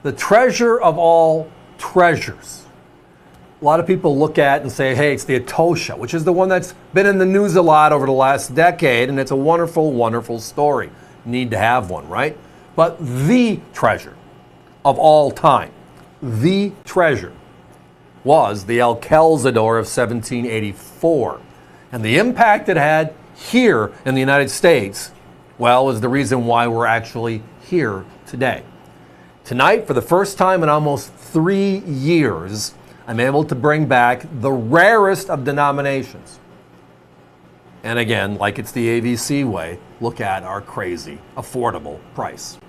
the treasure of all treasures. A lot of people look at and say, hey, it's the Etosha, which is the one that's been in the news a lot over the last decade, and it's a wonderful, wonderful story. Need to have one, right? But the treasure of all time, the treasure, was the Cazador of 1784. And the impact it had here in the United States, well, is the reason why we're actually here today. Tonight, for the first time in almost 3 years, I'm able to bring back the rarest of denominations. And again, like it's the AVC way, look at our crazy, affordable price.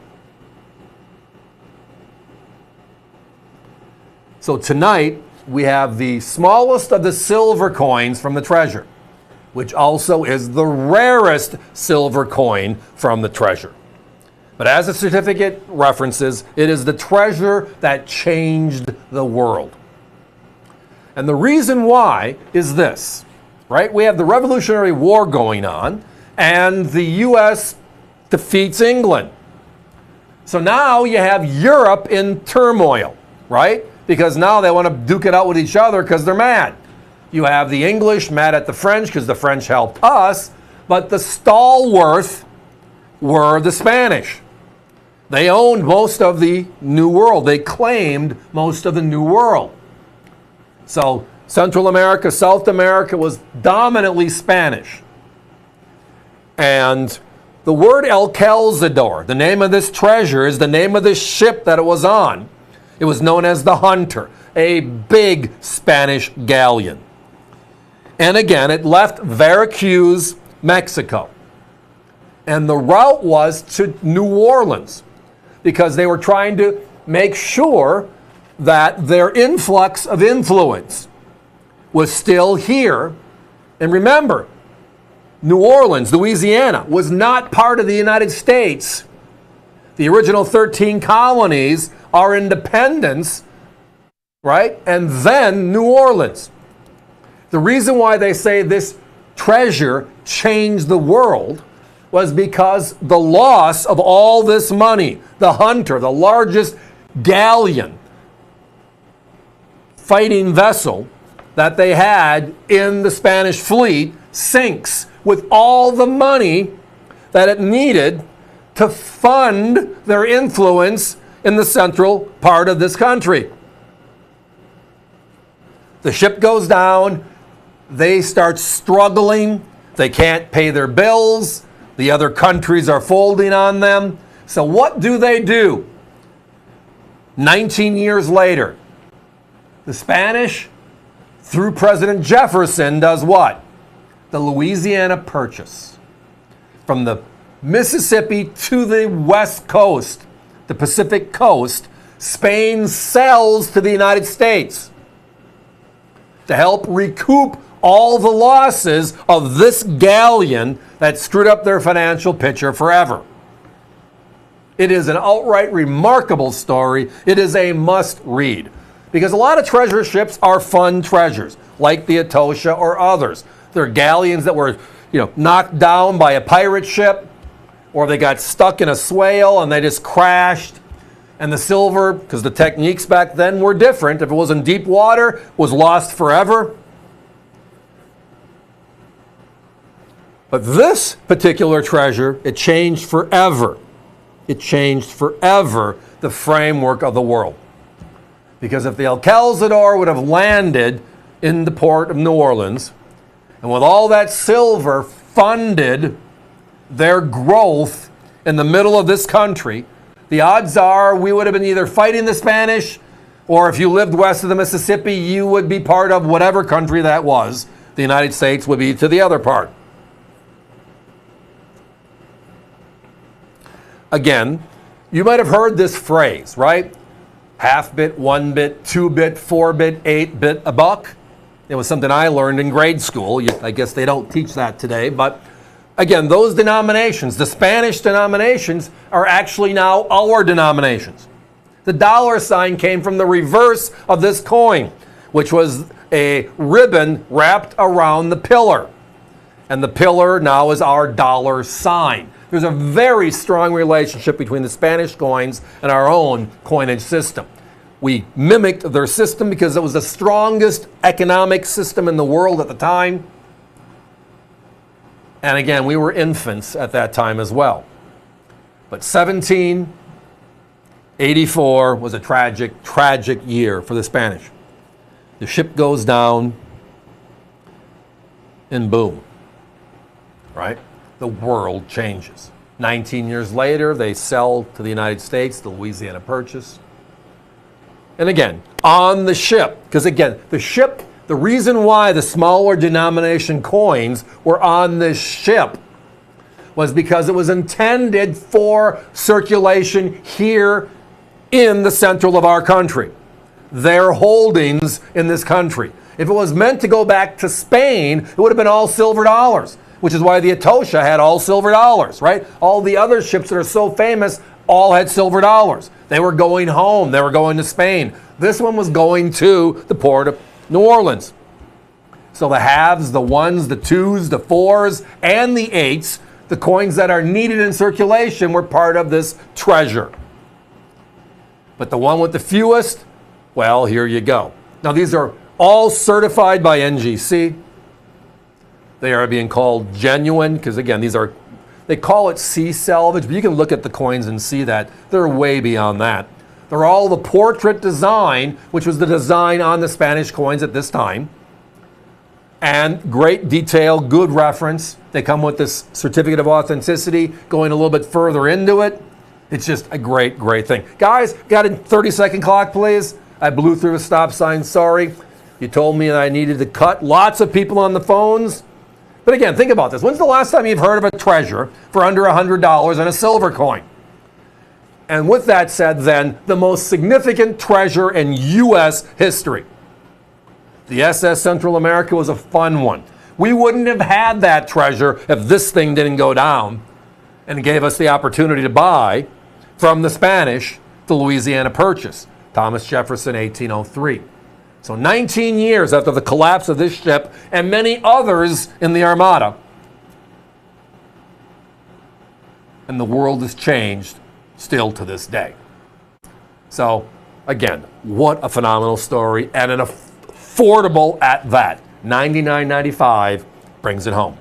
So tonight, we have the smallest of the silver coins from the treasure, which also is the rarest silver coin from the treasure. But as the certificate references, it is the treasure that changed the world. And the reason why is this, right? We have the Revolutionary War going on, and the U.S. defeats England. So now you have Europe in turmoil, right? Because now they want to duke it out with each other because they're mad. You have the English mad at the French because the French helped us, but the stalwart were the Spanish. They owned most of the New World. They claimed most of the New World. So Central America, South America was dominantly Spanish. And the word El Cazador, the name of this treasure, is the name of this ship that it was on. It was known as the Hunter, a big Spanish galleon. And again, it left Veracruz, Mexico. And the route was to New Orleans because they were trying to make sure that their influx of influence was still here. And remember, New Orleans, Louisiana, was not part of the United States. The original 13 colonies are independence, right? And then New Orleans. The reason why they say this treasure changed the world was because the loss of all this money, the Hunter, the largest galleon, fighting vessel that they had in the Spanish fleet, sinks with all the money that it needed to fund their influence in the central part of this country. The ship goes down, they start struggling, they can't pay their bills, the other countries are folding on them. So what do? 19 years later, the Spanish, through President Jefferson, does what? The Louisiana Purchase. From the Mississippi to the West Coast, the Pacific Coast, Spain sells to the United States to help recoup all the losses of this galleon that screwed up their financial picture forever. It is an outright remarkable story. It is a must read. Because a lot of treasure ships are fun treasures, like the Etosha or others. They're galleons that were, knocked down by a pirate ship, or they got stuck in a swale and they just crashed. And the silver, because the techniques back then were different, if it was in deep water, was lost forever. But this particular treasure, it changed forever. It changed forever the framework of the world. Because if the El Cazador would have landed in the port of New Orleans, and with all that silver funded their growth in the middle of this country, the odds are we would have been either fighting the Spanish, or if you lived west of the Mississippi, you would be part of whatever country that was. The United States would be to the other part. Again, you might have heard this phrase, right? Half bit, 1 bit, 2 bit, 4 bit, 8 bit, a buck. It was something I learned in grade school. I guess they don't teach that today. But again, those denominations, the Spanish denominations, are actually now our denominations. The dollar sign came from the reverse of this coin, which was a ribbon wrapped around the pillar. And the pillar now is our dollar sign. There's a very strong relationship between the Spanish coins and our own coinage system. We mimicked their system because it was the strongest economic system in the world at the time. And again, we were infants at that time as well. But 1784 was a tragic, tragic year for the Spanish. The ship goes down, and boom, right? The world changes. 19 years later, they sell to the United States, the Louisiana Purchase. And again, on the ship, because again, the ship, the reason why the smaller denomination coins were on this ship was because it was intended for circulation here in the central of our country. Their holdings in this country. If it was meant to go back to Spain, it would have been all silver dollars, which is why the Atocha had all silver dollars, right? All the other ships that are so famous all had silver dollars. They were going home. They were going to Spain. This one was going to the port of New Orleans. So the halves, the ones, the twos, the fours, and the eights, the coins that are needed in circulation were part of this treasure. But the one with the fewest, well, here you go. Now these are all certified by NGC. They are being called genuine because again, they call it sea salvage, but you can look at the coins and see that they're way beyond that. They're all the portrait design, which was the design on the Spanish coins at this time. And great detail, good reference. They come with this certificate of authenticity, going a little bit further into it. It's just a great, great thing. Guys, got a 30-second clock, please? I blew through a stop sign, sorry. You told me that I needed to cut. Lots of people on the phones. But again, think about this. When's the last time you've heard of a treasure for under $100 and a silver coin? And with that said, then, the most significant treasure in U.S. history. The SS Central America was a fun one. We wouldn't have had that treasure if this thing didn't go down and gave us the opportunity to buy from the Spanish the Louisiana Purchase. Thomas Jefferson, 1803. So 19 years after the collapse of this ship and many others in the Armada. And the world has changed still to this day. So again, what a phenomenal story and an affordable at that. $99.95 brings it home.